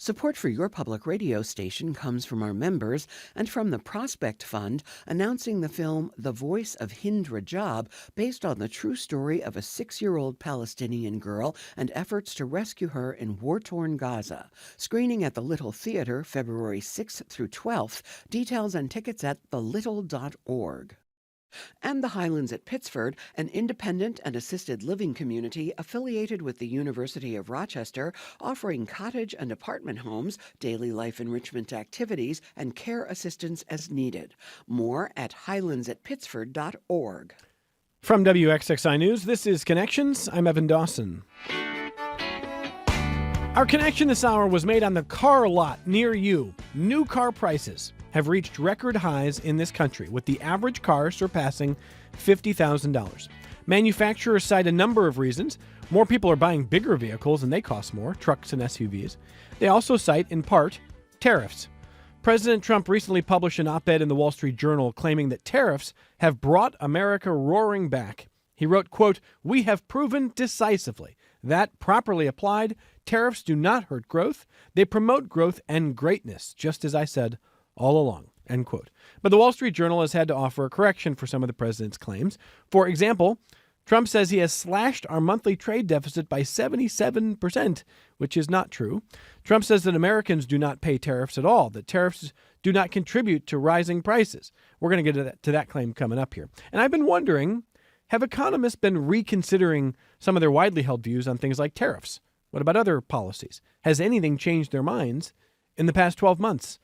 Support for your public radio station comes from our members and from the Prospect Fund, announcing the film The Voice of Hind Rajab, based on the true story of a 6-year-old Palestinian girl and efforts to rescue her in war-torn Gaza. Screening at the Little Theater February 6th through 12th. Details and tickets at thelittle.org. And the Highlands at Pittsford, an independent and assisted living community affiliated with the University of Rochester, offering cottage and apartment homes, daily life enrichment activities, and care assistance as needed. More at highlandsatpittsford.org. From WXXI News, this is Connections. I'm Evan Dawson. Our connection this hour was made on the car lot near you. New car prices have reached record highs in this country, with the average car surpassing $50,000. Manufacturers cite a number of reasons. More people are buying bigger vehicles and they cost more, trucks and SUVs. They also cite, in part, tariffs. President Trump recently published an op-ed in the Wall Street Journal claiming that tariffs have brought America roaring back. He wrote, quote, "We have proven decisively that, properly applied, tariffs do not hurt growth. They promote growth and greatness, just as I said all along," end quote. But the Wall Street Journal has had to offer a correction for some of the president's claims. For example, Trump says he has slashed our monthly trade deficit by 77%, which is not true. Trump says that Americans do not pay tariffs at all, that tariffs do not contribute to rising prices. We're going to get to that claim coming up here. And I've been wondering, have economists been reconsidering some of their widely held views on things like tariffs? What about other policies? Has anything changed their minds in the past 12 months?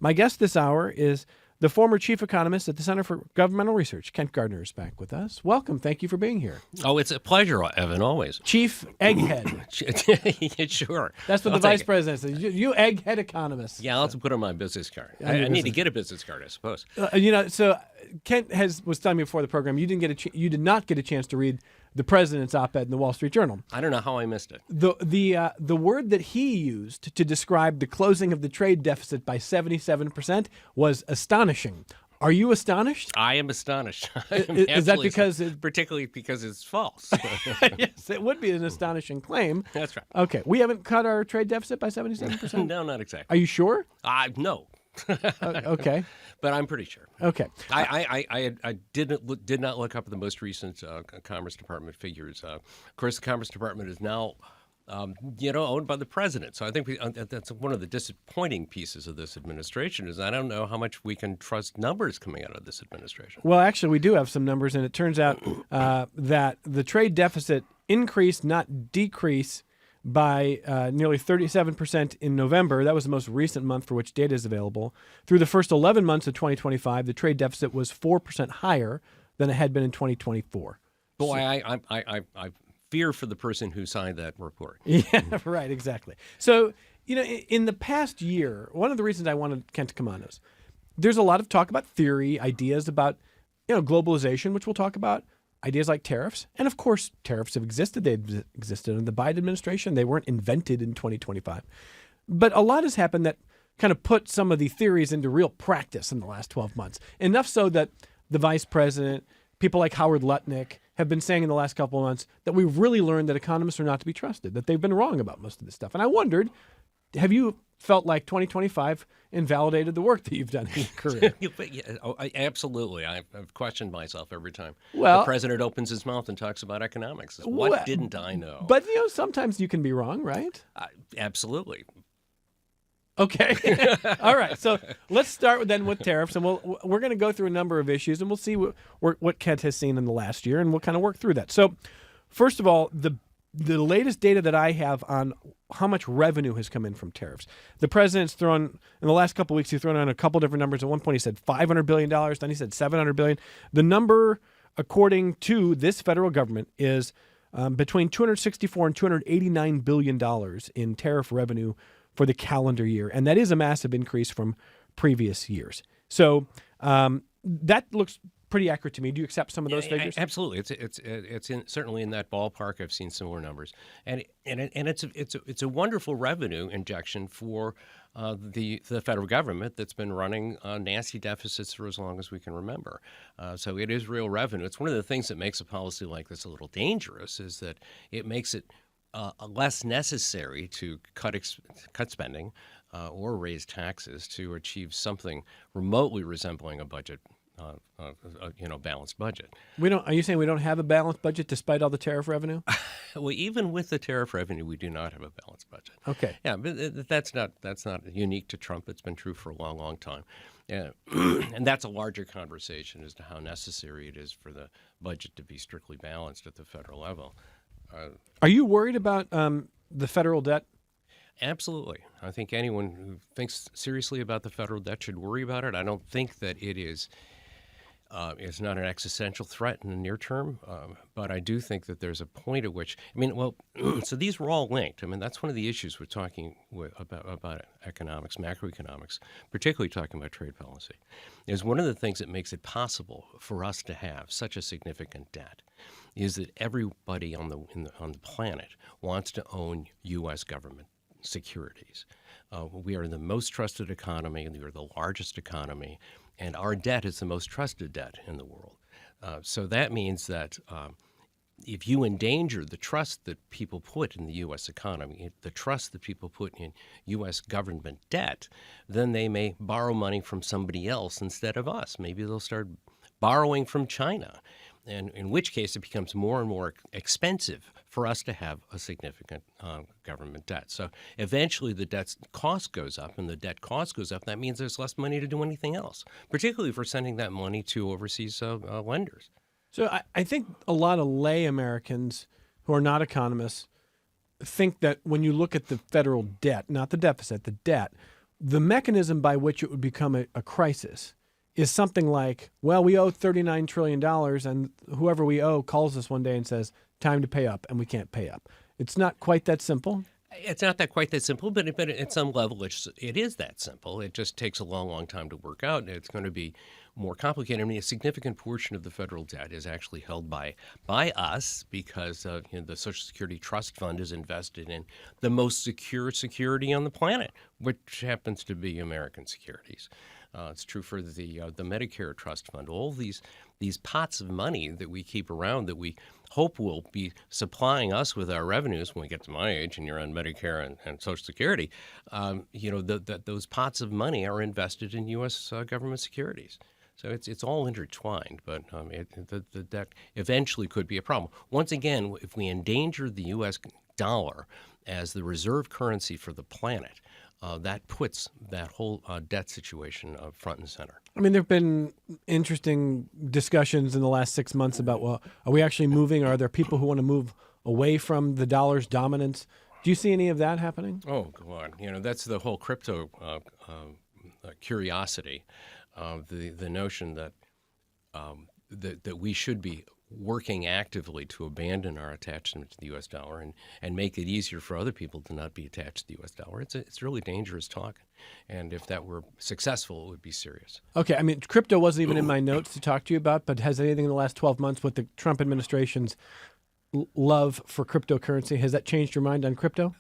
My guest this hour is the former chief economist at the Center for Governmental Research. Kent Gardner is back with us. Welcome. Thank you for being here. Oh, it's a pleasure, Evan, always. Chief Egghead. Sure. That's what the vice president says. You egghead economist. Yeah, I'll have to put on my business card. I need to get a business card, I suppose. So Kent was telling me before the program, you did not get a chance to read the president's op-ed in the Wall Street Journal. I don't know how I missed it. The word that he used to describe the closing of the trade deficit by 77% was astonishing. Are you astonished? I am astonished. Is that because particularly because it's false? Yes, it would be an astonishing claim. That's right. Okay, we haven't cut our trade deficit by 77%? No, not exactly. Are you sure? No. Okay. But I'm pretty sure. Okay. I did not look up the most recent Commerce Department figures. Of course, the Commerce Department is now, owned by the president. So I think that's one of the disappointing pieces of this administration is I don't know how much we can trust numbers coming out of this administration. Well, actually, we do have some numbers, and it turns out that the trade deficit increased, not decreased, by nearly 37% in November. That was the most recent month for which data is available. Through the first 11 months of 2025, the trade deficit was 4% higher than it had been in 2024. Boy, I fear for the person who signed that report. Yeah, right, exactly. So, in the past year, one of the reasons I wanted Kent to come on is there's a lot of talk about theory, ideas about, globalization, which we'll talk about, ideas like tariffs. And of course, tariffs have existed. They've existed in the Biden administration. They weren't invented in 2025. But a lot has happened that kind of put some of the theories into real practice in the last 12 months. Enough so that the vice president, people like Howard Lutnick, have been saying in the last couple of months that we've really learned that economists are not to be trusted, that they've been wrong about most of this stuff. And I wondered, have you felt like 2025 invalidated the work that you've done in your career? Absolutely. I've questioned myself every time Well, the president opens his mouth and talks about economics. What didn't I know? But, sometimes you can be wrong, right? Absolutely. Okay. All right. So let's start with tariffs, and we're going to go through a number of issues, and we'll see what Kent has seen in the last year, and we'll kind of work through that. So first of all, the latest data that I have on how much revenue has come in from tariffs. The president's thrown, in the last couple of weeks, he's thrown out a couple different numbers. At one point, he said $500 billion. Then he said $700 billion. The number, according to this federal government, is between $264 and $289 billion in tariff revenue for the calendar year. And that is a massive increase from previous years. So that looks pretty accurate to me. Do you accept some of those figures? Absolutely. It's certainly in that ballpark. I've seen similar numbers, and it's a wonderful revenue injection for the federal government that's been running nasty deficits for as long as we can remember. So it is real revenue. It's one of the things that makes a policy like this a little dangerous is that it makes it less necessary to cut spending or raise taxes to achieve something remotely resembling a budget, balanced budget. Are you saying we don't have a balanced budget despite all the tariff revenue? Well, even with the tariff revenue, we do not have a balanced budget. Okay. Yeah, but that's not unique to Trump. It's been true for a long, long time. Yeah. And that's a larger conversation as to how necessary it is for the budget to be strictly balanced at the federal level. Are you worried about the federal debt? Absolutely. I think anyone who thinks seriously about the federal debt should worry about it. I don't think that it is it's not an existential threat in the near term, but I do think that there's a point at which, so these were all linked. I mean, that's one of the issues we're talking about economics, macroeconomics, particularly talking about trade policy, is one of the things that makes it possible for us to have such a significant debt is that everybody on the planet wants to own U.S. government securities. We are the most trusted economy, we are the largest economy, and our debt is the most trusted debt in the world. So that means that if you endanger the trust that people put in the U.S. economy, the trust that people put in U.S. government debt, then they may borrow money from somebody else instead of us. Maybe they'll start borrowing from China, and in which case it becomes more and more expensive for us to have a significant government debt. So eventually the debt cost goes up, and the debt cost goes up. That means there's less money to do anything else, particularly if we're sending that money to overseas lenders. So I think a lot of lay Americans who are not economists think that when you look at the federal debt, not the deficit, the debt, the mechanism by which it would become a crisis is something like, well, we owe $39 trillion, and whoever we owe calls us one day and says, time to pay up, and we can't pay up. It's not quite that simple. It's not quite that simple, but at some level it is that simple. It just takes a long, long time to work out, and it's going to be more complicated. I mean, a significant portion of the federal debt is actually held by us because the Social Security Trust Fund is invested in the most secure security on the planet, which happens to be American securities. It's true for the Medicare Trust Fund. All these pots of money that we keep around that we hope will be supplying us with our revenues when we get to my age and you're on Medicare and Social Security, those pots of money are invested in U.S. Government securities. So it's all intertwined, but the debt eventually could be a problem. Once again, if we endanger the U.S. dollar as the reserve currency for the planet, that puts that whole debt situation front and center. I mean, there have been interesting discussions in the last 6 months about, well, are we actually moving? Are there people who want to move away from the dollar's dominance? Do you see any of that happening? Oh, go on. That's the whole crypto curiosity, the notion that that we should be working actively to abandon our attachment to the U.S. dollar and make it easier for other people to not be attached to the U.S. dollar. It's really dangerous talk. And if that were successful, it would be serious. Okay. I mean, crypto wasn't even in my notes to talk to you about, but has anything in the last 12 months with the Trump administration's love for cryptocurrency, has that changed your mind on crypto?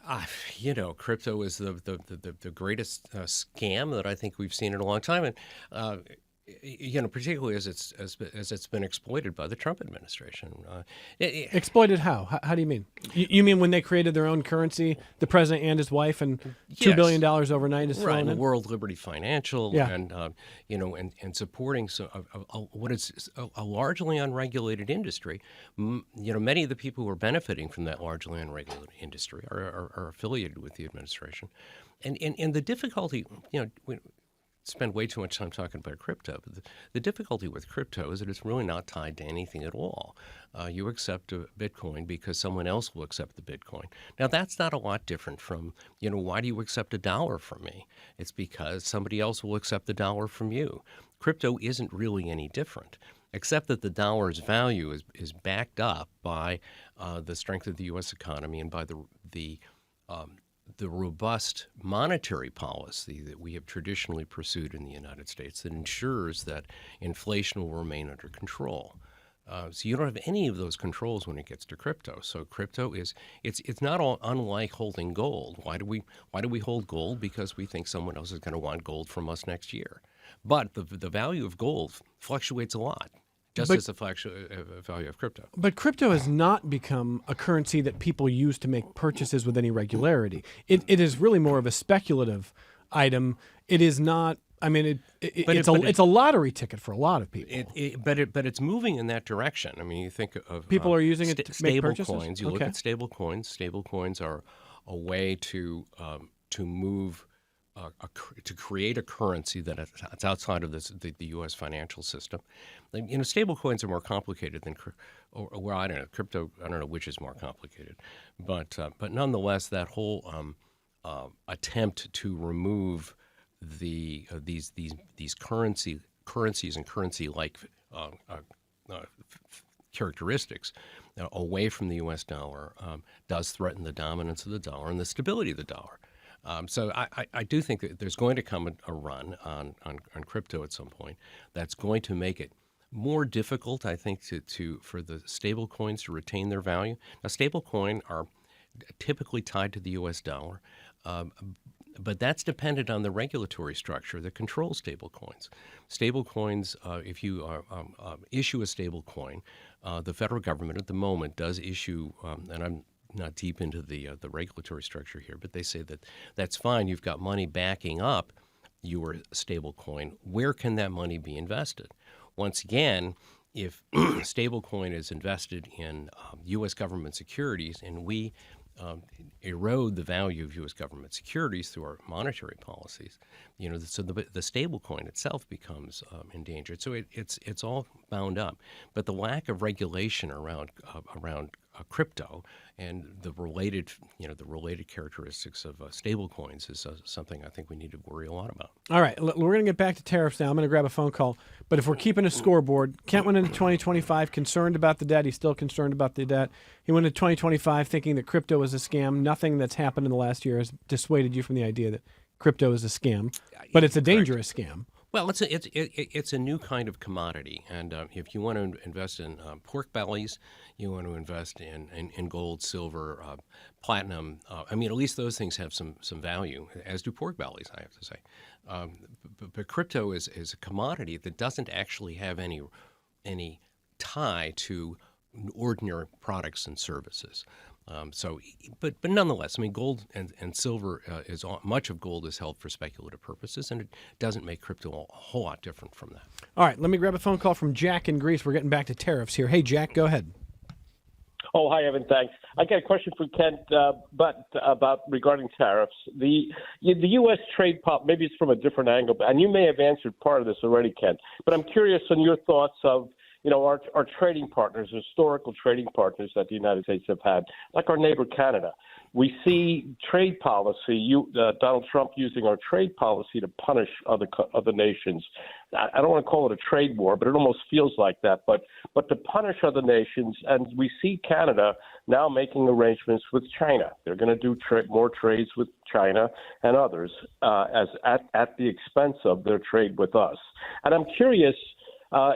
Crypto is the greatest scam that I think we've seen in a long time. And, particularly as it's been exploited by the Trump administration. Exploited how? How do you mean? You mean when they created their own currency, the president and his wife, and $2 billion overnight is thrown in? World Liberty Financial, yeah. and supporting what is a largely unregulated industry. Many of the people who are benefiting from that largely unregulated industry are affiliated with the administration, and the difficulty, spend way too much time talking about crypto. But the difficulty with crypto is that it's really not tied to anything at all. You accept a Bitcoin because someone else will accept the Bitcoin. Now, that's not a lot different from, why do you accept $1 from me? It's because somebody else will accept the dollar from you. Crypto isn't really any different, except that the dollar's value is backed up by the strength of the U.S. economy and by the robust monetary policy that we have traditionally pursued in the United States that ensures that inflation will remain under control. So you don't have any of those controls when it gets to crypto. So crypto it's not all unlike holding gold. Why do we hold gold? Because we think someone else is going to want gold from us next year. But the value of gold fluctuates a lot. just But- as the flagship value of crypto. But crypto has not become a currency that people use to make purchases with any regularity. It is really more of a speculative item. It is not. I mean, it's a lottery ticket for a lot of people. But it's moving in that direction. I mean, you think of People are using it to make stable purchases? coins. You look Okay. at stable coins. Stable coins are a way to move. To create a currency that's outside of the U.S. financial system. Stable coins are more complicated than, or I don't know, crypto. I don't know which is more complicated, but nonetheless, that whole attempt to remove these currencies and currency-like characteristics away from the U.S. dollar does threaten the dominance of the dollar and the stability of the dollar. So I do think that there's going to come a run on crypto at some point that's going to make it more difficult, I think, for the stable coins to retain their value. Now, stable coin are typically tied to the U.S. dollar, but that's dependent on the regulatory structure that controls stable coins. Stable coins, if you issue a stable coin, the federal government at the moment does issue, and I'm not deep into the regulatory structure here, but they say that that's fine. You've got money backing up your stable coin. Where can that money be invested? Once again, if stable coin is invested in U.S. government securities and we erode the value of U.S. government securities through our monetary policies, so the stable coin itself becomes endangered. So it's all bound up. But the lack of regulation around crypto and the related characteristics of stable coins is something I think we need to worry a lot about. All right, we're going to get back to tariffs now. I'm going to grab a phone call. But if we're keeping a scoreboard, Kent went into 2025 concerned about the debt. He's still concerned about the debt. He went into 2025 thinking that crypto was a scam. Nothing that's happened in the last year has dissuaded you from the idea that crypto is a scam, but it's a dangerous scam. Well, it's a new kind of commodity, and if you want to invest in pork bellies, you want to invest in gold, silver, platinum. At least those things have some value, as do pork bellies, I have to say. But crypto is a commodity that doesn't actually have any tie to ordinary products and services. But nonetheless, gold and silver much of gold is held for speculative purposes, and it doesn't make crypto a whole lot different from that. All right, let me grab a phone call from Jack in Greece. We're getting back to tariffs here. Hey, Jack, go ahead. Oh, hi, Evan. Thanks. I got a question for Kent, but about regarding tariffs. The U.S. trade policy, maybe it's from a different angle, and you may have answered part of this already, Kent. But I'm curious on your thoughts of our trading partners, historical trading partners that the United States have had, like our neighbor Canada. We see trade policy, Donald Trump using our trade policy to punish other nations. I don't want to call it a trade war, but it almost feels like that. But to punish other nations, and we see Canada now making arrangements with China. They're going to do more trades with China and others as at the expense of their trade with us. And I'm curious.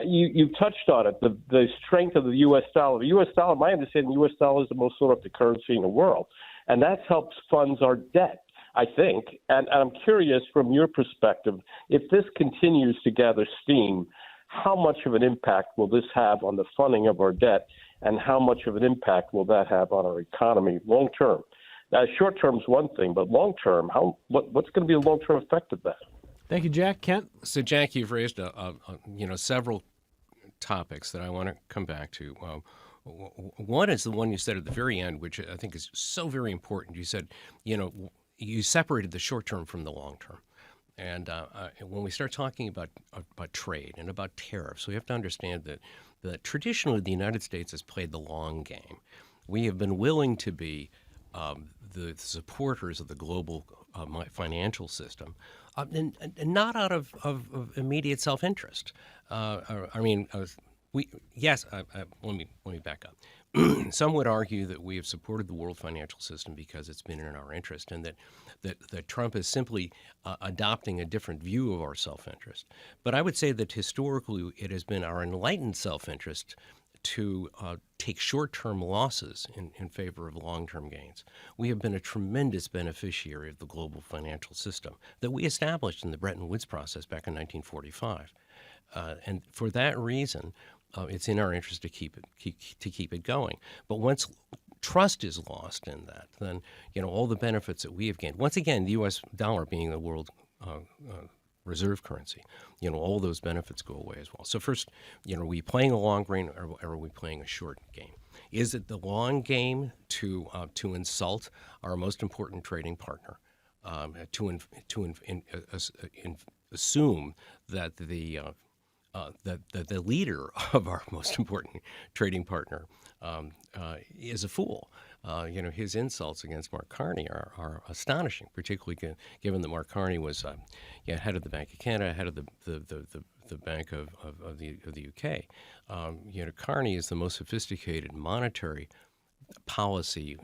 You touched on it, the strength of the U.S. dollar. The U.S. dollar, my understanding, the U.S. dollar is the most sought after currency in the world, and that helps fund our debt, I think. And I'm curious, from your perspective, if this continues to gather steam, how much of an impact will this have on the funding of our debt, and how much of an impact will that have on our economy long term? Now, short term is one thing, but long term, what's going to be the long term effect of that? Thank you, Jack. Kent? So, Jack, you've raised several topics that I want to come back to. One is the one you said at the very end, which I think is so very important. You said, you separated the short term from the long term. And when we start talking about trade and about tariffs, we have to understand that traditionally the United States has played the long game. We have been willing to be the supporters of the global financial system, and not out of immediate self-interest. Let me back up. Some would argue that we have supported the world financial system because it's been in our interest, and that Trump is simply adopting a different view of our self-interest. But I would say that historically it has been our enlightened self-interest to take short-term losses in favor of long-term gains. We have been a tremendous beneficiary of the global financial system that we established in the Bretton Woods process back in 1945. And for that reason, it's in our interest to keep it going. But once trust is lost in that, then all the benefits that we have gained. Once again, the U.S. dollar being the world reserve currency, all those benefits go away as well. So first, are we playing a long game or are we playing a short game? Is it the long game to insult our most important trading partner, assume that the leader of our most important trading partner is a fool? His insults against Mark Carney are astonishing, particularly given that Mark Carney was head of the Bank of Canada, head of the Bank of the UK. Carney is the most sophisticated monetary policy,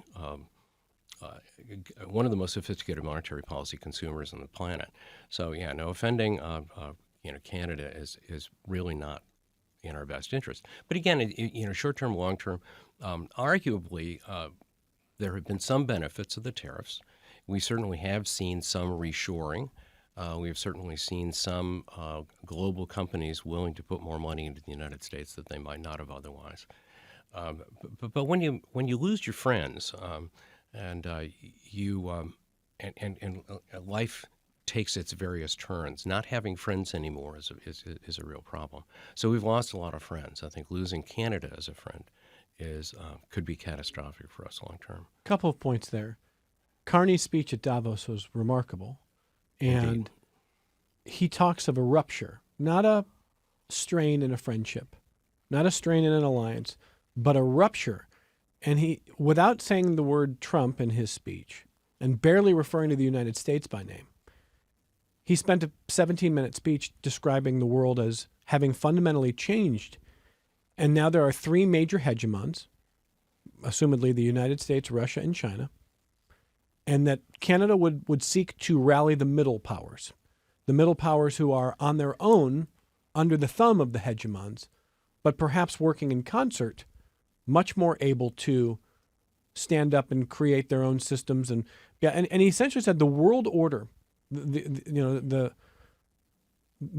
one of the most sophisticated monetary policy consumers on the planet. So offending Canada is really not in our best interest. But again, short term, long term, arguably. There have been some benefits of the tariffs. We certainly have seen some reshoring. We have certainly seen some global companies willing to put more money into the United States that they might not have otherwise. But when you lose your friends, and life takes its various turns, not having friends anymore is a real problem. So we've lost a lot of friends. I think losing Canada as a friend could be catastrophic for us long term. Couple of points there. Carney's speech at Davos was remarkable, and Indeed. He talks of a rupture, not a strain in a friendship, not a strain in an alliance, but a rupture. And he, without saying the word Trump in his speech, and barely referring to the United States by name, he spent a 17-minute speech describing the world as having fundamentally changed. And now there are three major hegemons, assumedly the United States, Russia, and China, and that Canada would seek to rally the middle powers who are on their own under the thumb of the hegemons, but perhaps working in concert, much more able to stand up and create their own systems. And he essentially said the world order, the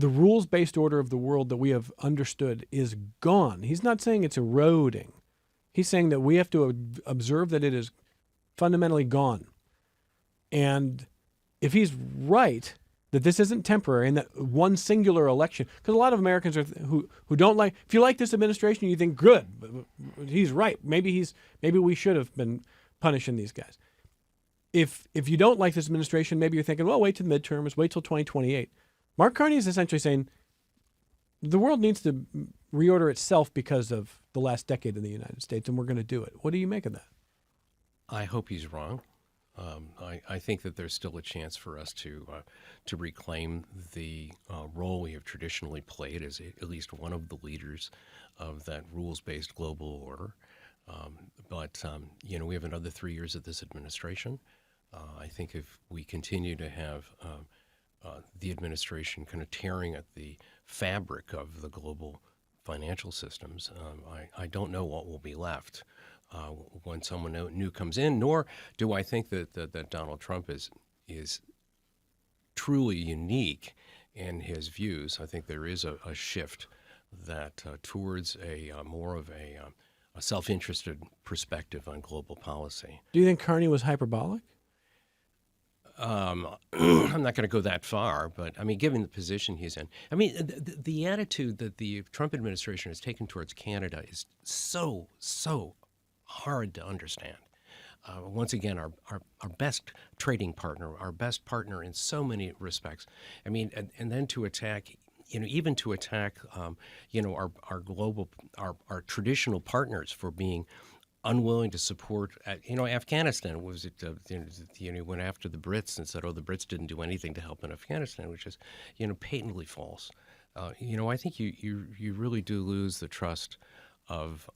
rules-based order of the world that we have understood is gone. He's not saying it's eroding. He's saying that we have to observe that it is fundamentally gone. And if he's right, that this isn't temporary and that one singular election, because a lot of Americans are who don't like, if you like this administration, you think, good, but he's right. Maybe we should have been punishing these guys. If you don't like this administration, maybe you're thinking, well, wait till the midterms, wait till 2028. Mark Carney is essentially saying the world needs to reorder itself because of the last decade in the United States, and we're going to do it. What do you make of that? I hope he's wrong. I think that there's still a chance for us to reclaim the role we have traditionally played as at least one of the leaders of that rules-based global order. But we have another 3 years of this administration. I think if we continue to have the administration kind of tearing at the fabric of the global financial systems, I don't know what will be left when someone new comes in, nor do I think that Donald Trump is truly unique in his views. I think there is a shift that towards a more of a self-interested perspective on global policy. Do you think Carney was hyperbolic? I'm not going to go that far, but I mean, given the position he's in, I mean, the attitude that the Trump administration has taken towards Canada is so hard to understand. Once again, our best trading partner, our best partner in so many respects. I mean, and then to attack, even to attack, our global, our traditional partners for being unwilling to support, Afghanistan was it, went after the Brits and said, the Brits didn't do anything to help in Afghanistan, which is, patently false. I think you really do lose the trust of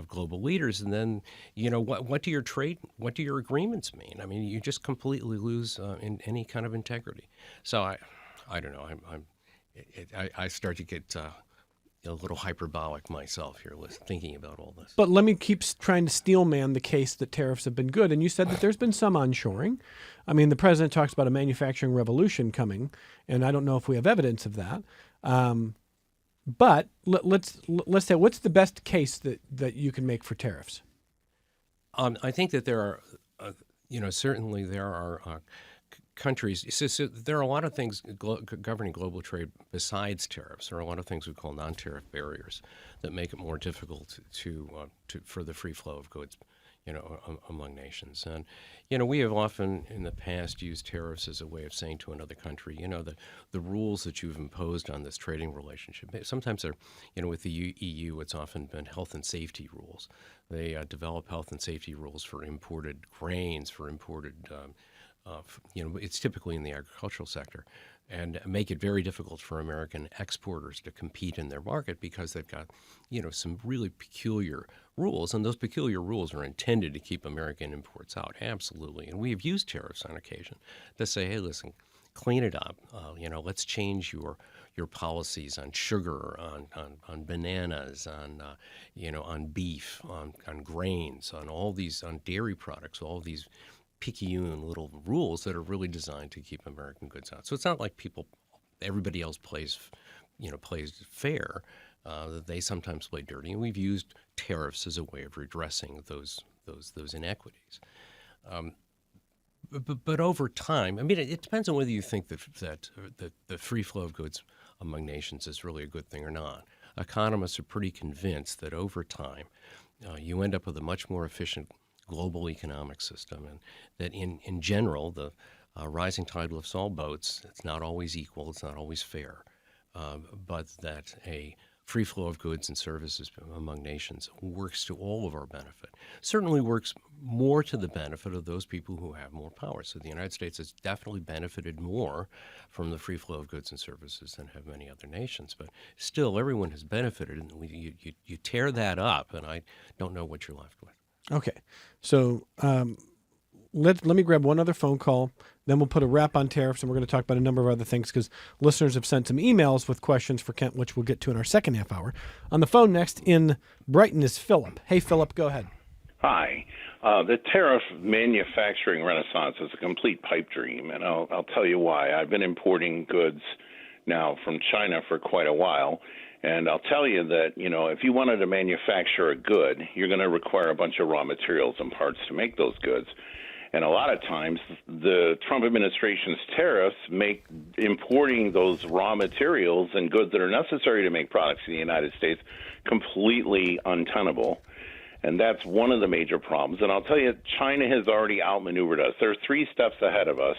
global leaders, and then what do your agreements mean? I mean, you just completely lose in any kind of integrity. So I don't know. I start to get a little hyperbolic myself here, thinking about all this. But let me keep trying to steelman the case that tariffs have been good. And you said that there's been some onshoring. I mean, the president talks about a manufacturing revolution coming, and I don't know if we have evidence of that. But let's say, what's the best case that you can make for tariffs? I think that there are, certainly there are countries. So there are a lot of things governing global trade besides tariffs. There are a lot of things we call non-tariff barriers that make it more difficult for the free flow of goods, among nations. And we have often in the past used tariffs as a way of saying to another country, the rules that you've imposed on this trading relationship. Sometimes they're, with the EU, it's often been health and safety rules. They develop health and safety rules for imported grains, for imported it's typically in the agricultural sector, and make it very difficult for American exporters to compete in their market because they've got, some really peculiar rules, and those peculiar rules are intended to keep American imports out. Absolutely, and we have used tariffs on occasion to say, hey, listen, clean it up. Let's change your policies on sugar, on bananas, on beef, on grains, on dairy products, all these picayune little rules that are really designed to keep American goods out. So it's not like everybody else plays fair. They sometimes play dirty, and we've used tariffs as a way of redressing those inequities. But over time, it depends on whether you think that the free flow of goods among nations is really a good thing or not. Economists are pretty convinced that over time, you end up with a much more efficient global economic system, and that in general, the rising tide lifts all boats. It's not always equal. It's not always fair. But that a free flow of goods and services among nations works to all of our benefit. Certainly works more to the benefit of those people who have more power. So the United States has definitely benefited more from the free flow of goods and services than have many other nations. But still, everyone has benefited, and you tear that up, and I don't know what you're left with. Okay, so let me grab one other phone call, then we'll put a wrap on tariffs, and we're going to talk about a number of other things because listeners have sent some emails with questions for Kent, which we'll get to in our second half hour. On the phone next in Brighton is Philip. Hey, Philip, go ahead. Hi. The tariff manufacturing renaissance is a complete pipe dream, and I'll tell you why. I've been importing goods now from China for quite a while, and I'll tell you that, if you wanted to manufacture a good, you're going to require a bunch of raw materials and parts to make those goods. And a lot of times, the Trump administration's tariffs make importing those raw materials and goods that are necessary to make products in the United States completely untenable. And that's one of the major problems. And I'll tell you, China has already outmaneuvered us. They're 3 steps ahead of us.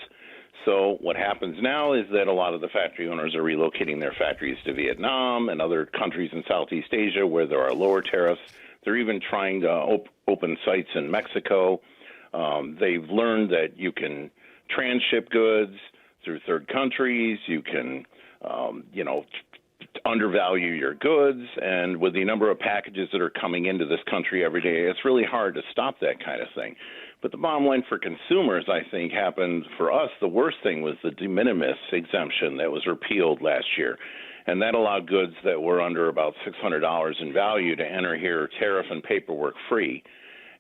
So what happens now is that a lot of the factory owners are relocating their factories to Vietnam and other countries in Southeast Asia where there are lower tariffs. They're even trying to open sites in Mexico. They've learned that you can transship goods through third countries. You can, undervalue your goods. And with the number of packages that are coming into this country every day, it's really hard to stop that kind of thing. But the bottom line for consumers, I think, happened for us. The worst thing was the de minimis exemption that was repealed last year. And that allowed goods that were under about $600 in value to enter here tariff and paperwork free.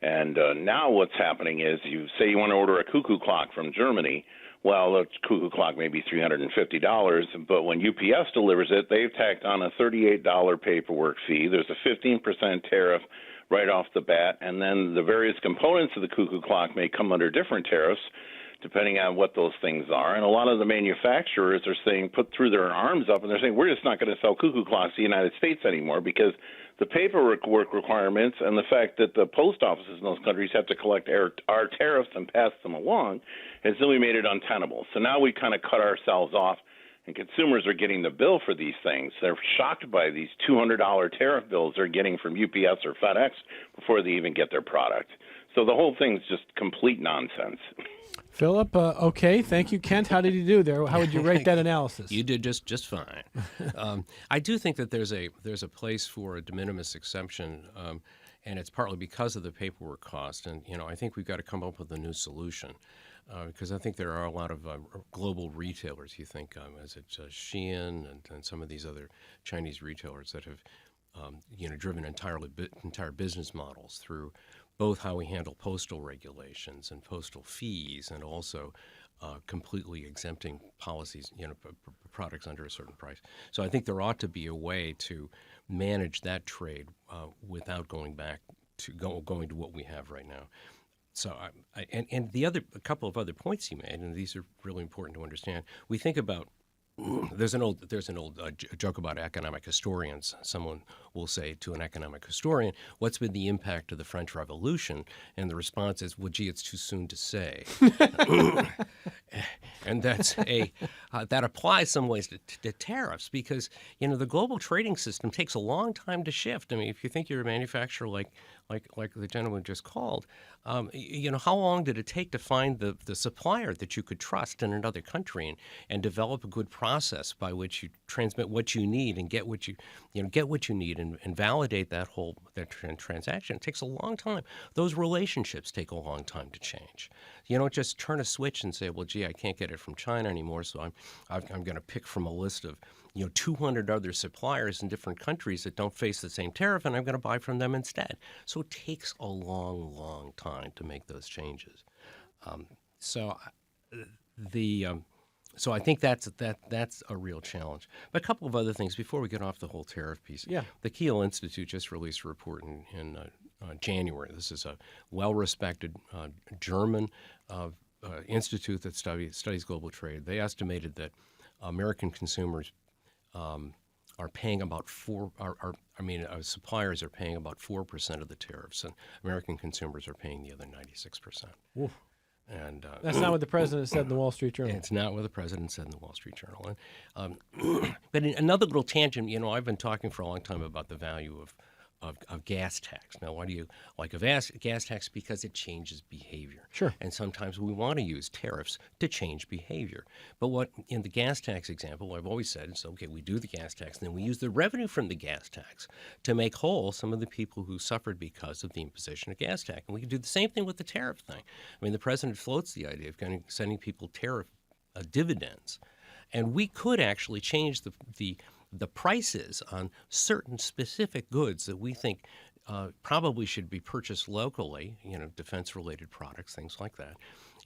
And now what's happening is you say you want to order a cuckoo clock from Germany. Well, the cuckoo clock may be $350, but when UPS delivers it, they've tacked on a $38 paperwork fee. There's a 15% tariff right off the bat, and then the various components of the cuckoo clock may come under different tariffs depending on what those things are. And a lot of the manufacturers are saying, put through their arms up, and they're saying, we're just not going to sell cuckoo clocks to the United States anymore because the paperwork requirements and the fact that the post offices in those countries have to collect our tariffs and pass them along has really made it untenable. So now we kind of cut ourselves off, and consumers are getting the bill for these things. They're shocked by these $200 tariff bills they're getting from UPS or FedEx before they even get their product. So the whole thing's just complete nonsense. Philip, okay. Thank you. Kent, how did you do there? How would you rate that analysis? You did just fine. I do think that there's a place for a de minimis exemption, and it's partly because of the paperwork cost. And, I think we've got to come up with a new solution. Because I think there are a lot of global retailers. You think, is it Shein and some of these other Chinese retailers that have, driven entire business models through both how we handle postal regulations and postal fees, and also completely exempting policies, products under a certain price. So I think there ought to be a way to manage that trade without going back to going to what we have right now. So, and a couple of other points he made, and these are really important to understand. We think about there's an old joke about economic historians. Someone will say to an economic historian, "What's been the impact of the French Revolution?" And the response is, "Well, gee, it's too soon to say." And that's that applies some ways to tariffs because the global trading system takes a long time to shift. I mean, if you think you're a manufacturer like the gentleman just called, how long did it take to find the supplier that you could trust in another country and develop a good process by which you transmit what you need and get what you need and validate that transaction? It takes a long time. Those relationships take a long time to change. You don't just turn a switch and say, well, gee, I can't get it from China anymore, so I'm going to pick from a list of 200 other suppliers in different countries that don't face the same tariff, and I'm going to buy from them instead. So it takes a long, long time to make those changes. So I think that's a real challenge. But a couple of other things before we get off the whole tariff piece. Yeah. The Kiel Institute just released a report in January. This is a well-respected German institute that studies global trade. They estimated that American consumers are paying about suppliers are paying about 4% of the tariffs, and American consumers are paying the other 96%. Oof. And That's not what the president said in the Wall Street Journal. It's not what the president said in the Wall Street Journal. And, but in another little tangent, I've been talking for a long time about the value of gas tax. Now, why do you like a gas tax? Because it changes behavior. Sure. And sometimes we want to use tariffs to change behavior. But what in the gas tax example, I've always said is, okay, we do the gas tax, and then we use the revenue from the gas tax to make whole some of the people who suffered because of the imposition of gas tax. And we can do the same thing with the tariff thing. I mean, the president floats the idea of sending people tariff dividends. And we could actually change the prices on certain specific goods that we think probably should be purchased locally, defense-related products, things like that,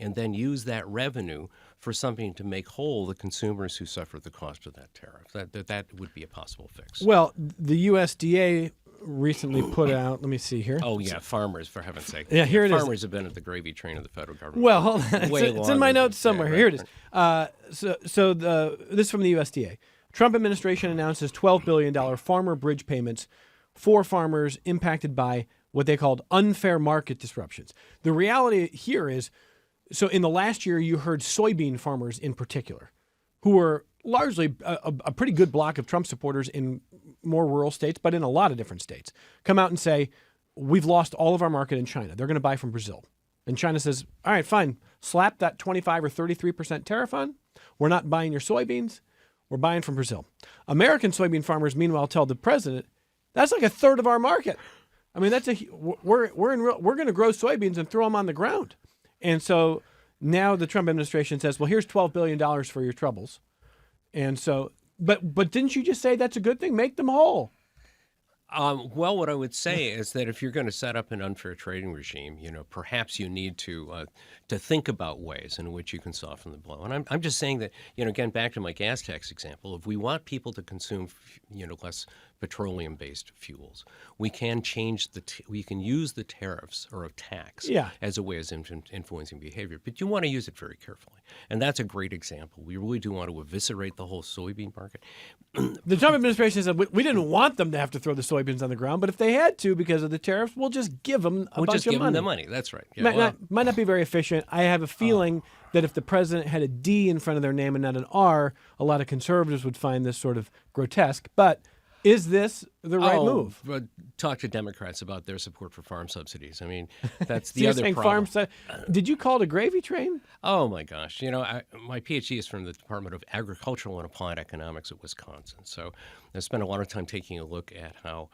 and then use that revenue for something to make whole the consumers who suffer the cost of that tariff. That would be a possible fix. Well, the USDA recently put out, let me see here. Oh, yeah, farmers, for heaven's sake. Yeah, here it is. Farmers have been at the gravy train of the federal government. Well, hold on. It's in my notes somewhere. Right, Here it is. This is from the USDA. Trump administration announces $12 billion farmer bridge payments for farmers impacted by what they called unfair market disruptions. The reality here is, so in the last year, you heard soybean farmers in particular, who were largely a pretty good block of Trump supporters in more rural states, but in a lot of different states, come out and say, we've lost all of our market in China. They're going to buy from Brazil. And China says, all right, fine, slap that 25 or 33% tariff on. We're not buying your soybeans. We're buying from Brazil. American soybean farmers, meanwhile, tell the president, that's like a third of our market. I mean, we're going to grow soybeans and throw them on the ground. And so now the Trump administration says, well, here's $12 billion for your troubles. And so, but didn't you just say that's a good thing? Make them whole. Well, what I would say is that if you're going to set up an unfair trading regime, perhaps you need to think about ways in which you can soften the blow. And I'm just saying that, again, back to my gas tax example, if we want people to consume, less petroleum-based fuels, we can change we can use the tariffs or a tax as a way of influencing behavior. But you want to use it very carefully. And that's a great example. We really do want to eviscerate the whole soybean market. The Trump administration said we didn't want them to have to throw the soybeans on the ground, but if they had to because of the tariffs, we'll just give them a bunch of money. We'll just give them the money. That's right. Yeah, might not be very efficient. I have a feeling that if the president had a D in front of their name and not an R, a lot of conservatives would find this sort of grotesque. But is this the right move? But talk to Democrats about their support for farm subsidies. I mean, that's So the you're other saying problem. Did you call it a gravy train? Oh, my gosh. My PhD is from the Department of Agricultural and Applied Economics at Wisconsin. So I spent a lot of time taking a look at how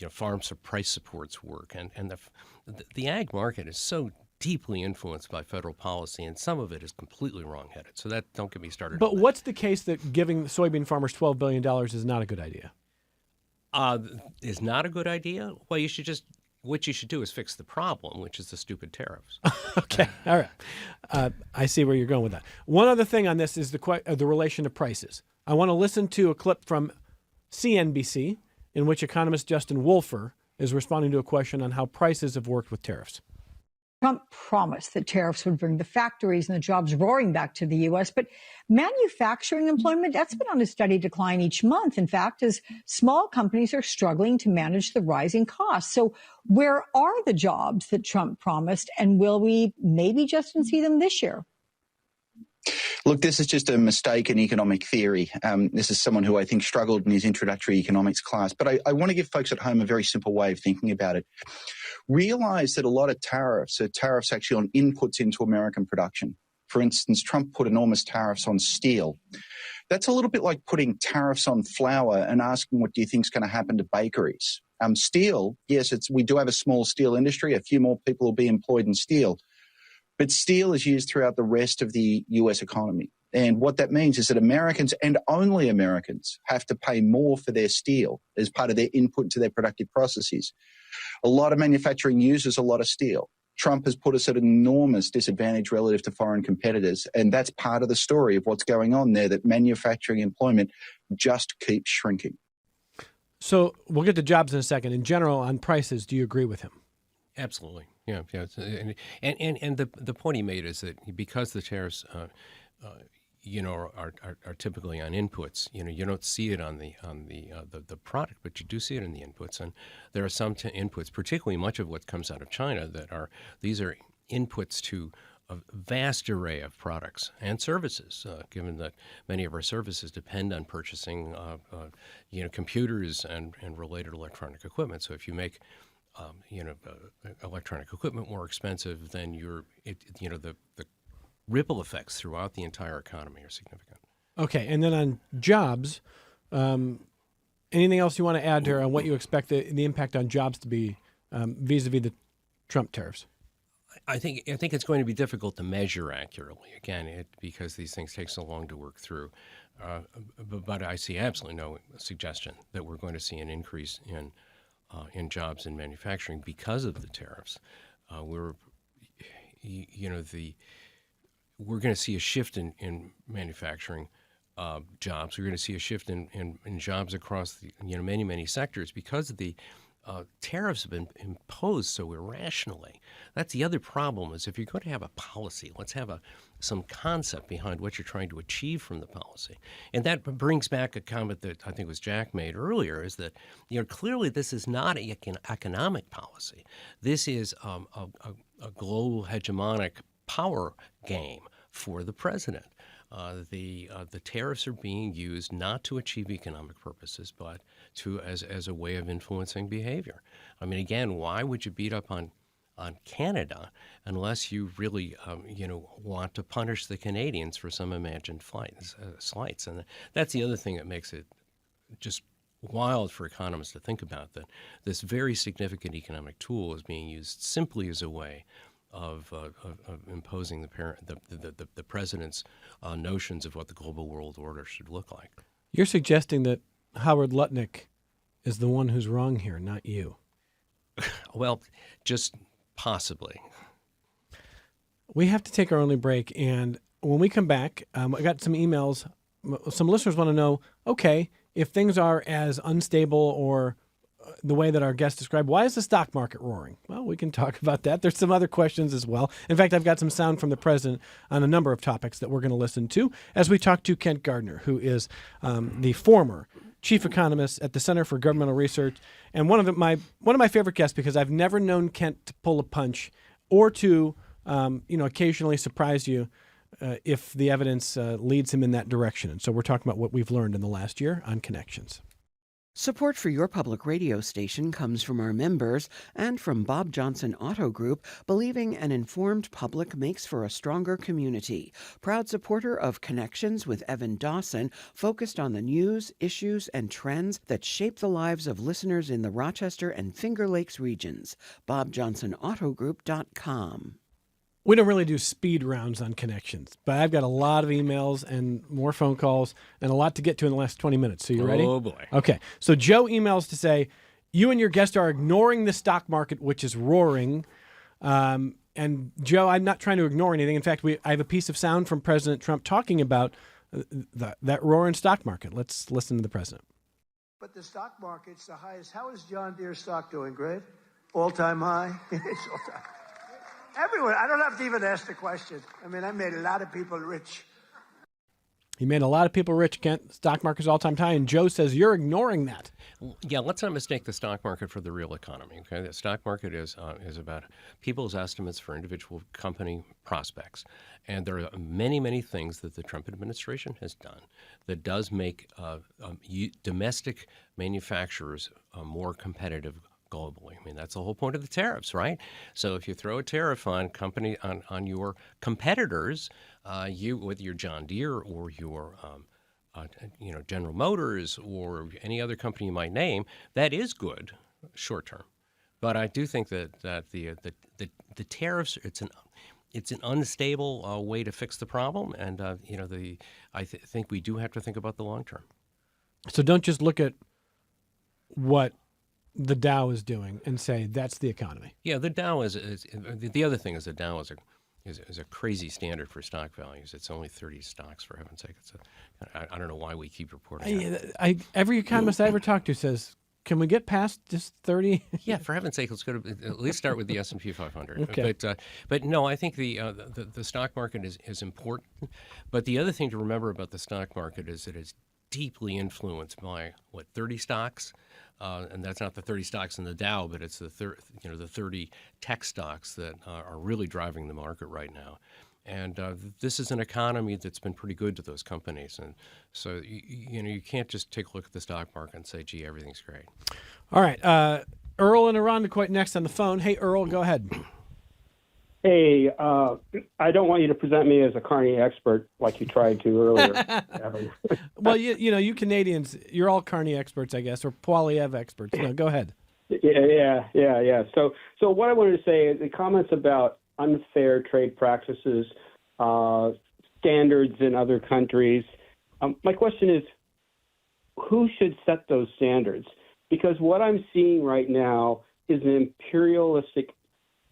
farm price supports work. And the ag market is so deeply influenced by federal policy, and some of it is completely wrong-headed. So don't get me started. But what's the case that giving soybean farmers $12 billion is not a good idea? Is not a good idea? Well, you should just what you should do is fix the problem, which is the stupid tariffs. Okay, all right. I see where you're going with that. One other thing on this is the relation to prices. I want to listen to a clip from CNBC in which economist Justin Wolfer is responding to a question on how prices have worked with tariffs. Trump promised that tariffs would bring the factories and the jobs roaring back to the U.S., but manufacturing employment, that's been on a steady decline each month. In fact, as small companies are struggling to manage the rising costs. So where are the jobs that Trump promised, and will we maybe just see them this year? Look, this is just a mistake in economic theory. This is someone who I think struggled in his introductory economics class. But I want to give folks at home a very simple way of thinking about it. Realize that a lot of tariffs are tariffs actually on inputs into American production. For instance, Trump put enormous tariffs on steel. That's a little bit like putting tariffs on flour and asking what do you think is going to happen to bakeries. Steel, yes, we do have a small steel industry. A few more people will be employed in steel. But steel is used throughout the rest of the U.S. economy. And what that means is that Americans, and only Americans, have to pay more for their steel as part of their input to their productive processes. A lot of manufacturing uses a lot of steel. Trump has put us at an enormous disadvantage relative to foreign competitors. And that's part of the story of what's going on there, that manufacturing employment just keeps shrinking. So we'll get to jobs in a second. In general, on prices, do you agree with him? Absolutely, yeah. And the point he made is that because the tariffs, are typically on inputs. You don't see it on the product, but you do see it in the inputs. And there are some inputs, particularly much of what comes out of China, these are inputs to a vast array of products and services. Given that many of our services depend on purchasing, computers and related electronic equipment. So if you make electronic equipment more expensive, then the ripple effects throughout the entire economy are significant. Okay, and then on jobs, anything else you want to add here on what you expect the impact on jobs to be vis-a-vis the Trump tariffs? I think it's going to be difficult to measure accurately, again, because these things take so long to work through. But I see absolutely no suggestion that we're going to see an increase in jobs in manufacturing because of the tariffs. We're going to see a shift in manufacturing jobs. We're going to see a shift in jobs across many sectors because of the tariffs have been imposed so irrationally. That's the other problem, is if you're going to have a policy, let's have some concept behind what you're trying to achieve from the policy. And that brings back a comment that I think was Jack made earlier, is that clearly this is not an economic policy. This is a global hegemonic power game for the president. The tariffs are being used not to achieve economic purposes, but as a way of influencing behavior. I mean, again, why would you beat up on Canada unless you really want to punish the Canadians for some imagined slights? And that's the other thing that makes it just wild for economists to think about, that this very significant economic tool is being used simply as a way of imposing the president's notions of what the global world order should look like. You're suggesting that Howard Lutnick is the one who's wrong here, not you. Well, just possibly. We have to take our only break, and when we come back, I got some emails. Some listeners want to know, okay, if things are as unstable or the way that our guest described, why is the stock market roaring? Well, we can talk about that. There's some other questions as well. In fact, I've got some sound from the president on a number of topics that we're going to listen to as we talk to Kent Gardner, who is the former chief economist at the Center for Governmental Research, and one of my favorite guests, because I've never known Kent to pull a punch or to occasionally surprise you if the evidence leads him in that direction. And so we're talking about what we've learned in the last year on Connections. Support for your public radio station comes from our members and from Bob Johnson Auto Group, believing an informed public makes for a stronger community. Proud supporter of Connections with Evan Dawson, focused on the news, issues, and trends that shape the lives of listeners in the Rochester and Finger Lakes regions. BobJohnsonAutoGroup.com. We don't really do speed rounds on Connections, but I've got a lot of emails and more phone calls and a lot to get to in the last 20 minutes. So you ready? Oh, boy. Okay. So Joe emails to say, You and your guest are ignoring the stock market, which is roaring. And Joe, I'm not trying to ignore anything. In fact, I have a piece of sound from President Trump talking about that roaring stock market. Let's listen to the president. But the stock market's the highest. How is John Deere stock doing? Great? All-time high? It's all-time. Everyone. I don't have to even ask the question. I mean, I made a lot of people rich. He made a lot of people rich, Kent. Stock market's all-time high, and Joe says you're ignoring that. Yeah, let's not mistake the stock market for the real economy. Okay, the stock market is about people's estimates for individual company prospects, and there are many, many things that the Trump administration has done that does make domestic manufacturers more competitive globally. I mean, that's the whole point of the tariffs, right? So if you throw a tariff on on your competitors, whether you're John Deere or your General Motors or any other company you might name, that is good short term. But I do think that the tariffs, it's an unstable way to fix the problem, and I think we do have to think about the long term. So don't just look at what the Dow is doing and say that's the economy. Yeah, the Dow is the other thing is the Dow is a crazy standard for stock values. It's only 30 stocks, for heaven's sake. I don't know why we keep reporting that. Every economist I ever talked to says, can we get past just 30? Yeah, for heaven's sake, let's go to at least start with the S&P 500. Okay. But no, I think the stock market is important. But the other thing to remember about the stock market is it is deeply influenced by 30 stocks, and that's not the 30 stocks in the Dow, but it's the 30 tech stocks that are really driving the market right now. And this is an economy that's been pretty good to those companies, and so you can't just take a look at the stock market and say, "Gee, everything's great." All right, Earl in Irondequoit next on the phone. Hey, Earl, go ahead. Hey, I don't want you to present me as a Carney expert like you tried to earlier. Well, you Canadians, you're all Carney experts, I guess, or Poilievre experts. No, go ahead. Yeah. So what I wanted to say is the comments about unfair trade practices, standards in other countries. My question is, who should set those standards? Because what I'm seeing right now is an imperialistic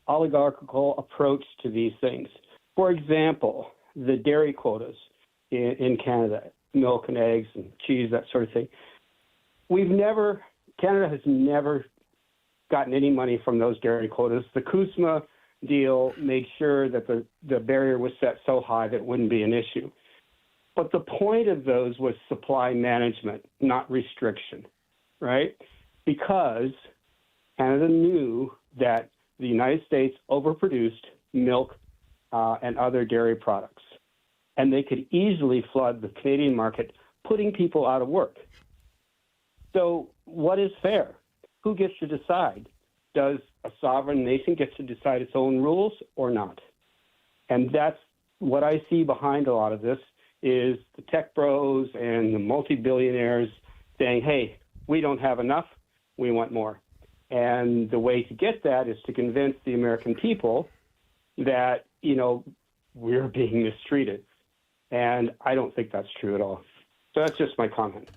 oligarchical approach to these things. For example, the dairy quotas in Canada, milk and eggs and cheese, that sort of thing. Canada has never gotten any money from those dairy quotas. The CUSMA deal made sure that the barrier was set so high that it wouldn't be an issue. But the point of those was supply management, not restriction, right? Because Canada knew that the United States overproduced milk and other dairy products, and they could easily flood the Canadian market, putting people out of work. So what is fair? Who gets to decide? Does a sovereign nation get to decide its own rules or not? And that's what I see behind a lot of this is the tech bros and the multi-billionaires saying, hey, we don't have enough, we want more. And the way to get that is to convince the American people that, we're being mistreated. And I don't think that's true at all. So that's just my comment.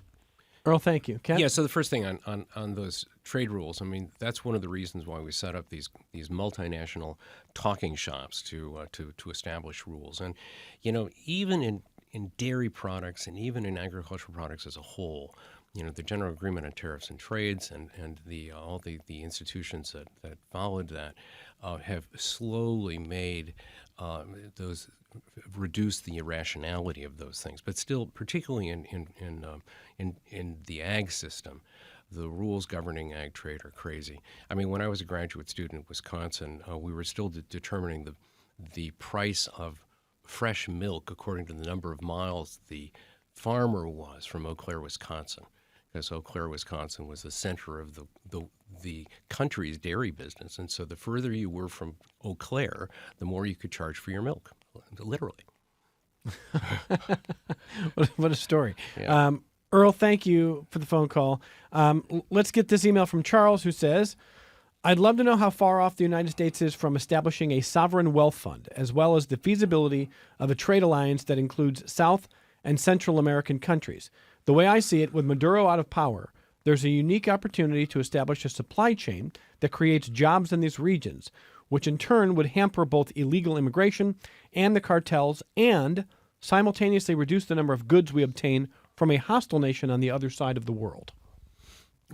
Earl, thank you. Ken? Yeah, so the first thing on those trade rules, I mean, that's one of the reasons why we set up these multinational talking shops to establish rules. And, even in dairy products and even in agricultural products as a whole, the General Agreement on Tariffs and Trades and all the institutions that followed that have slowly made reduce the irrationality of those things. But still, particularly in the ag system, the rules governing ag trade are crazy. I mean, when I was a graduate student in Wisconsin, we were still determining the price of fresh milk according to the number of miles the farmer was from Eau Claire, Wisconsin. Because Eau Claire, Wisconsin was the center of the country's dairy business. And so the further you were from Eau Claire, the more you could charge for your milk, literally. What a story. Yeah. Earl, thank you for the phone call. Let's get this email from Charles, who says, I'd love to know how far off the United States is from establishing a sovereign wealth fund, as well as the feasibility of a trade alliance that includes South and Central American countries. The way I see it, with Maduro out of power, there's a unique opportunity to establish a supply chain that creates jobs in these regions, which in turn would hamper both illegal immigration and the cartels and simultaneously reduce the number of goods we obtain from a hostile nation on the other side of the world.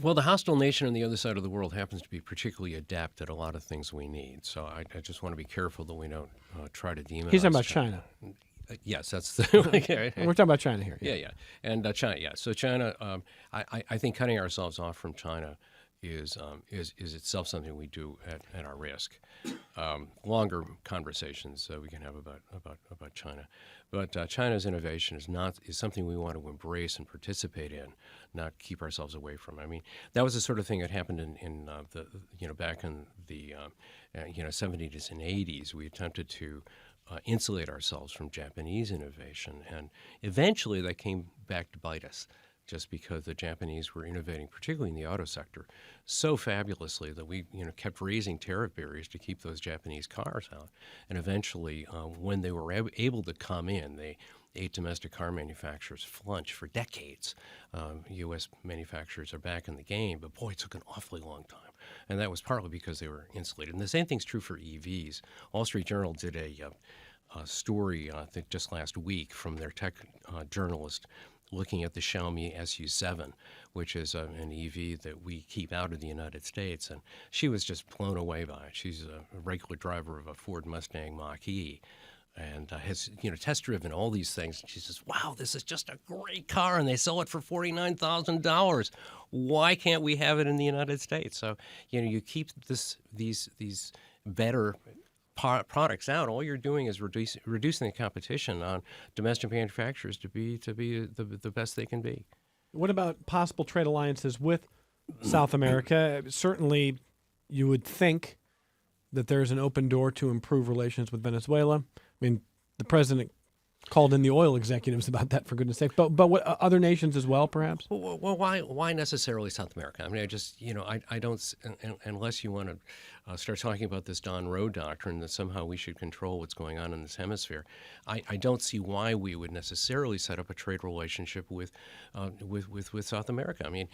Well, the hostile nation on the other side of the world happens to be particularly adept at a lot of things we need. So I just want to be careful that we don't try to demonize. He's talking about China. Yes, that's the. We're talking about China here. Yeah. And China, yeah. So China, I think cutting ourselves off from China is itself something we do at our risk. Longer conversations we can have about China, but China's innovation is something we want to embrace and participate in, not keep ourselves away from. I mean, that was the sort of thing that happened in back in the 70s and 80s. We attempted to insulate ourselves from Japanese innovation, and eventually that came back to bite us, just because the Japanese were innovating, particularly in the auto sector, so fabulously that we kept raising tariff barriers to keep those Japanese cars out. And eventually, when they were able to come in, they ate domestic car manufacturers' lunch for decades. U.S. manufacturers are back in the game, but boy, it took an awfully long time. And that was partly because they were insulated. And the same thing's true for EVs. Wall Street Journal did a story, I think just last week, from their tech journalist looking at the Xiaomi SU7, which is an EV that we keep out of the United States. And she was just blown away by it. She's a regular driver of a Ford Mustang Mach-E and has test driven all these things. And she says, wow, this is just a great car, and they sell it for $49,000. Why can't we have it in the United States? So, you keep these better products out. All you're doing is reducing the competition on domestic manufacturers to be the best they can be. What about possible trade alliances with South America? Certainly, you would think that there's an open door to improve relations with Venezuela. I mean, the president called in the oil executives about that, for goodness sake. But what other nations as well, perhaps? Well, why necessarily South America? I mean, I don't, unless you want to start talking about this Don Rowe doctrine that somehow we should control what's going on in this hemisphere, I don't see why we would necessarily set up a trade relationship with South America. I mean,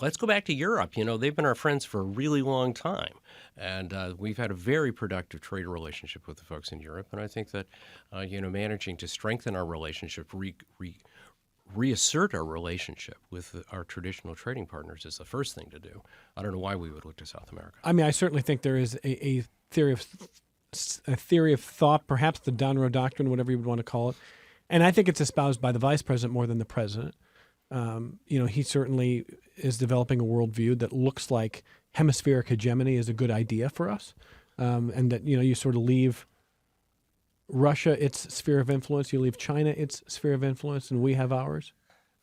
let's go back to Europe. They've been our friends for a really long time, and we've had a very productive trade relationship with the folks in Europe. And I think that managing to strengthen our relationship, reassert our relationship with our traditional trading partners is the first thing to do. I don't know why we would look to South America. I mean, I certainly think there is a theory of thought, perhaps the Don Rowe doctrine, whatever you would want to call it, and I think it's espoused by the vice president more than the president. He certainly is developing a worldview that looks like hemispheric hegemony is a good idea for us, and that you sort of leave Russia its sphere of influence, you leave China its sphere of influence, and we have ours?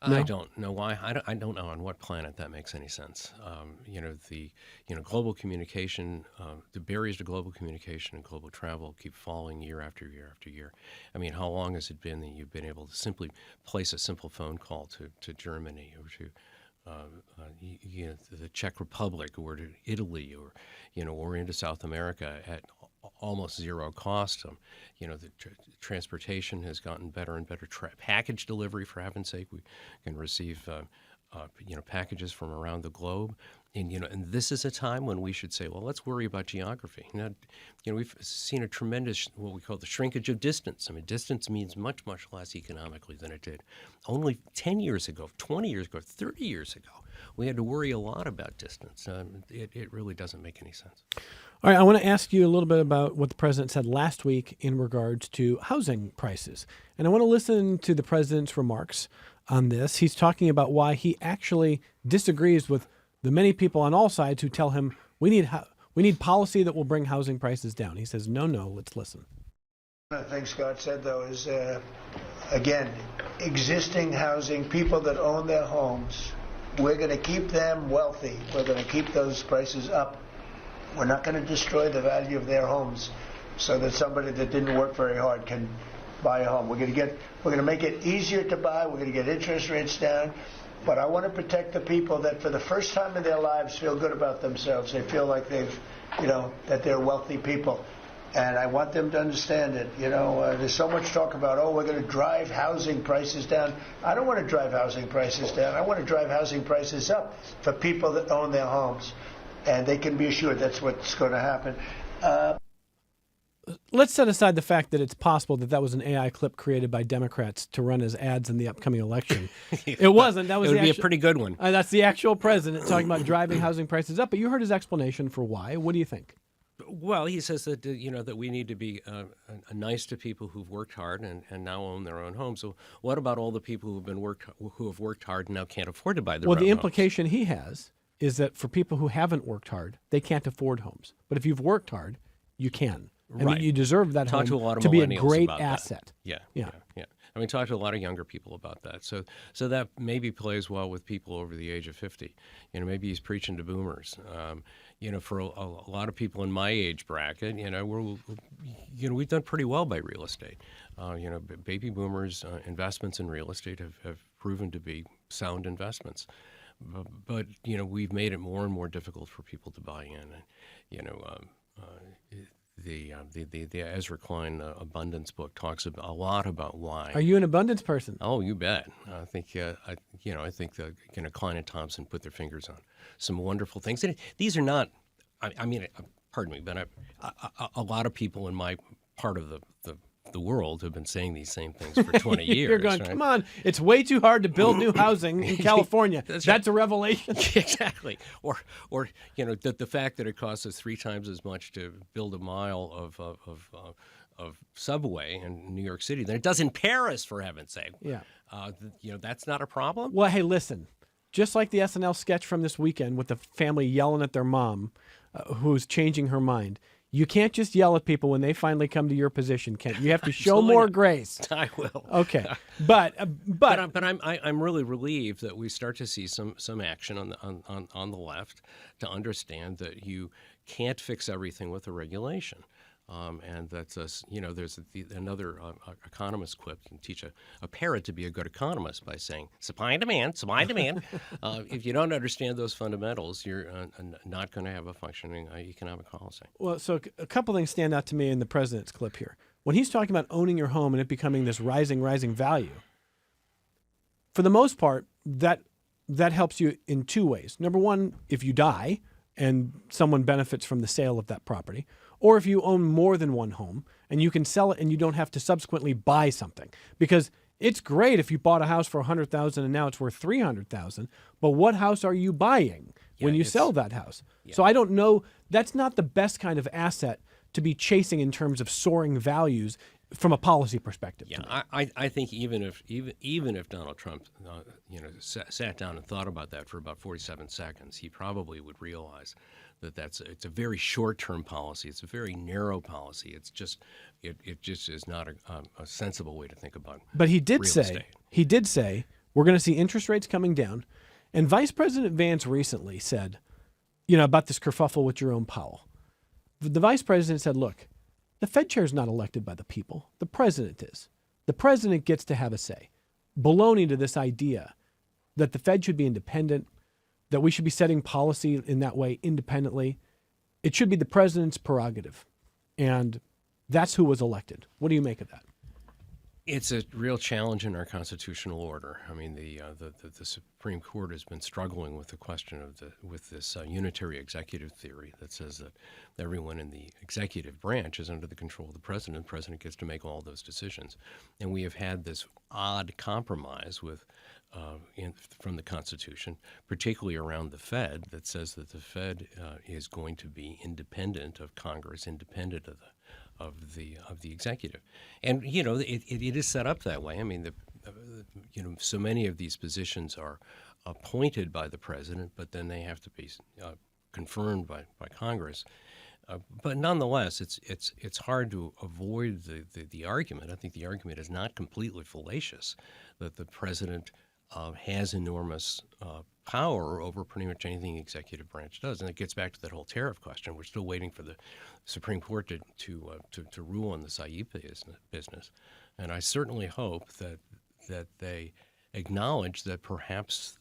No? I don't know why. I don't know on what planet that makes any sense. Global communication, the barriers to global communication and global travel keep falling year after year after year. I mean, how long has it been that you've been able to simply place a simple phone call to Germany or to the Czech Republic or to Italy or into South America at almost zero cost? The transportation has gotten better and better. Package delivery, for heaven's sake, we can receive packages from around the globe. And this is a time when we should say, well, let's worry about geography. Now, we've seen a tremendous, what we call the shrinkage of distance. I mean, distance means much, much less economically than it did only 10 years ago, 20 years ago, 30 years ago. We had to worry a lot about distance. It really doesn't make any sense. All right, I want to ask you a little bit about what the president said last week in regards to housing prices. And I want to listen to the president's remarks on this. He's talking about why he actually disagrees with the many people on all sides who tell him we need policy that will bring housing prices down. He says, no, let's listen. One of the things Scott said, though, is, again, existing housing, people that own their homes, we're going to keep them wealthy. We're going to keep those prices up. We're not going to destroy the value of their homes so that somebody that didn't work very hard can buy a home. We're going to make it easier to buy. We're going to get interest rates down. But I want to protect the people that for the first time in their lives feel good about themselves. They feel like that they're wealthy people. And I want them to understand it. There's so much talk about, we're going to drive housing prices down. I don't want to drive housing prices down. I want to drive housing prices up for people that own their homes. And they can be assured that's what's going to happen. Let's set aside the fact that it's possible that was an AI clip created by Democrats to run as ads in the upcoming election. It wasn't. That was it would be a pretty good one. That's the actual president talking about driving housing prices up. But you heard his explanation for why. What do you think? Well, he says that that we need to be nice to people who've worked hard and now own their own homes. So what about all the people who have worked hard and now can't afford to buy their own homes? Well, the implication he has is that for people who haven't worked hard, they can't afford homes. But if you've worked hard, you can. I mean, you deserve that home to be a great asset. Yeah. I mean, talk to a lot of younger people about that. So that maybe plays well with people over the age of 50. Maybe he's preaching to boomers. For a lot of people in my age bracket, we've done pretty well by real estate. Baby boomers' investments in real estate have proven to be sound investments. But we've made it more and more difficult for people to buy in. The Ezra Klein abundance book talks a lot about why. Are you an abundance person? Oh, you bet. I think I think Klein and Thompson put their fingers on some wonderful things. And these are not. I mean, pardon me, but a lot of people in my part of the world have been saying these same things for 20 years. You're going, right? Come on, it's way too hard to build new housing in California. That's a revelation. Exactly. Or the fact that it costs us 3 times as much to build a mile of subway in New York City than it does in Paris, for heaven's sake. Yeah. That's not a problem. Well, hey, listen. Just like the SNL sketch from this weekend with the family yelling at their mom, who's changing her mind. You can't just yell at people when they finally come to your position, Kent. You have to show more grace. I will. Okay, but I'm really relieved that we start to see some action on the left to understand that you can't fix everything with a regulation. And that's there's another economist quip. You can teach a parrot to be a good economist by saying supply and demand, supply and demand. If you don't understand those fundamentals, you're not going to have a functioning economic policy. Well, so a couple things stand out to me in the president's clip here. When he's talking about owning your home and it becoming this rising value, for the most part, that helps you in 2 ways. Number one, if you die and someone benefits from the sale of that property, or if you own more than one home and you can sell it and you don't have to subsequently buy something. Because it's great if you bought a house for $100,000 and now it's worth $300,000, but what house are you buying when you sell that house? Yeah. So I don't know. That's not the best kind of asset to be chasing in terms of soaring values from a policy perspective. Yeah, I think even if Donald Trump sat down and thought about that for about 47 seconds, he probably would realize that it's a very short-term policy. It's a very narrow policy. It's just it just is not a sensible way to think about it. But he did say we're going to see interest rates coming down, and Vice President Vance recently said, about this kerfuffle with Jerome Powell. The vice president said, look, the Fed chair is not elected by the people. The president is. The president gets to have a say. Baloney to this idea that the Fed should be independent, that we should be setting policy in that way independently. It should be the president's prerogative. And that's who was elected. What do you make of that? It's a real challenge in our constitutional order. I mean, the Supreme Court has been struggling with the question of with this unitary executive theory that says that everyone in the executive branch is under the control of the president. The president gets to make all those decisions, and we have had this odd compromise from the Constitution, particularly around the Fed, that says that the Fed is going to be independent of Congress, independent of the executive, and it is set up that way. I mean, so many of these positions are appointed by the president, but then they have to be confirmed by Congress. But nonetheless, it's hard to avoid the argument. I think the argument is not completely fallacious that the president has enormous power over pretty much anything the executive branch does, and it gets back to that whole tariff question. We're still waiting for the Supreme Court to rule on this IEEPA business, and I certainly hope that they acknowledge that perhaps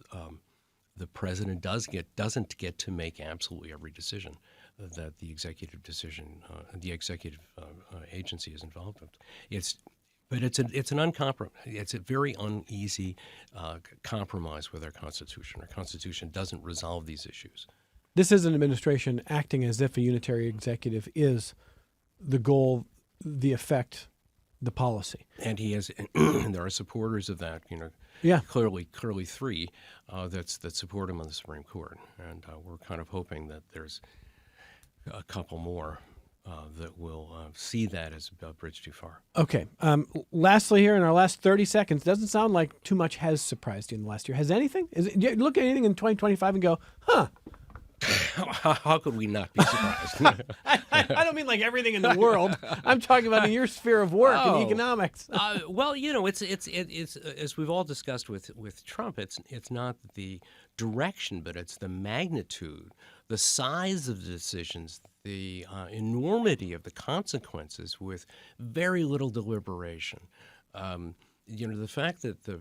the president doesn't get to make absolutely every decision. that the executive decision, the executive agency is involved with. But it's a very uneasy compromise with our Constitution. Our Constitution doesn't resolve these issues. This is an administration acting as if a unitary executive is the goal, the effect, the policy. And he has, and there are supporters of that, Yeah. clearly three that support him on the Supreme Court. And we're kind of hoping that there's a couple more that will see that as a bridge too far. Okay. Lastly, here in our last 30 seconds, doesn't sound like too much has surprised you in the last year. Has anything? Do you look at anything in 2025 and go, huh? How could we not be surprised? I don't mean like everything in the world. I'm talking about in your sphere of work and economics. Well, it's as we've all discussed with Trump. It's not the direction, but it's the magnitude, the size of the decisions, the enormity of the consequences with very little deliberation. The fact that the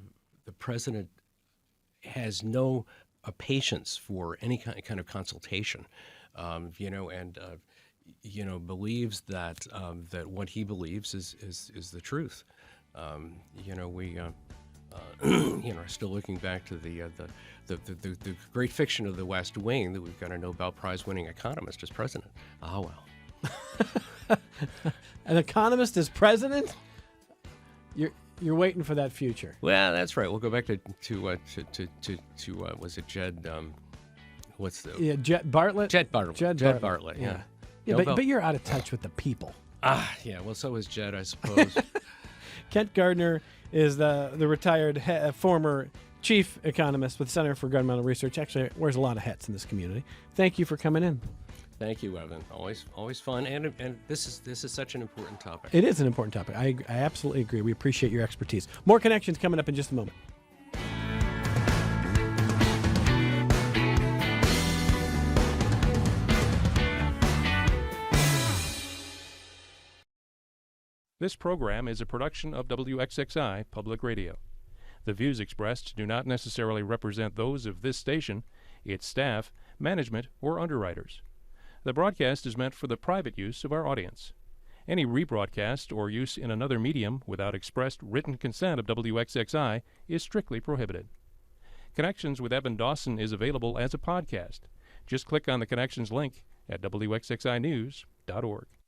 president has no patience for any kind of consultation, and believes that that what he believes is the truth. We are still looking back to the great fiction of The West Wing that we've got a Nobel Prize winning economist as president. Oh well. An economist as president? You're waiting for that future. Well, that's right. We'll go back to was it Jed? What's the? Yeah, Jed Bartlett. Jed Bartlett. Jed Bartlett. Yeah. Yeah, but you're out of touch with the people. Yeah. Well, so is Jed, I suppose. Kent Gardner is the retired former chief economist with Center for Governmental Research. Actually, wears a lot of hats in this community. Thank you for coming in. Thank you, Evan. Always fun, and this is such an important topic. It is an important topic. I absolutely agree. We appreciate your expertise. More Connections coming up in just a moment. This program is a production of WXXI Public Radio. The views expressed do not necessarily represent those of this station, its staff, management, or underwriters. The broadcast is meant for the private use of our audience. Any rebroadcast or use in another medium without expressed written consent of WXXI is strictly prohibited. Connections with Evan Dawson is available as a podcast. Just click on the Connections link at WXXInews.org.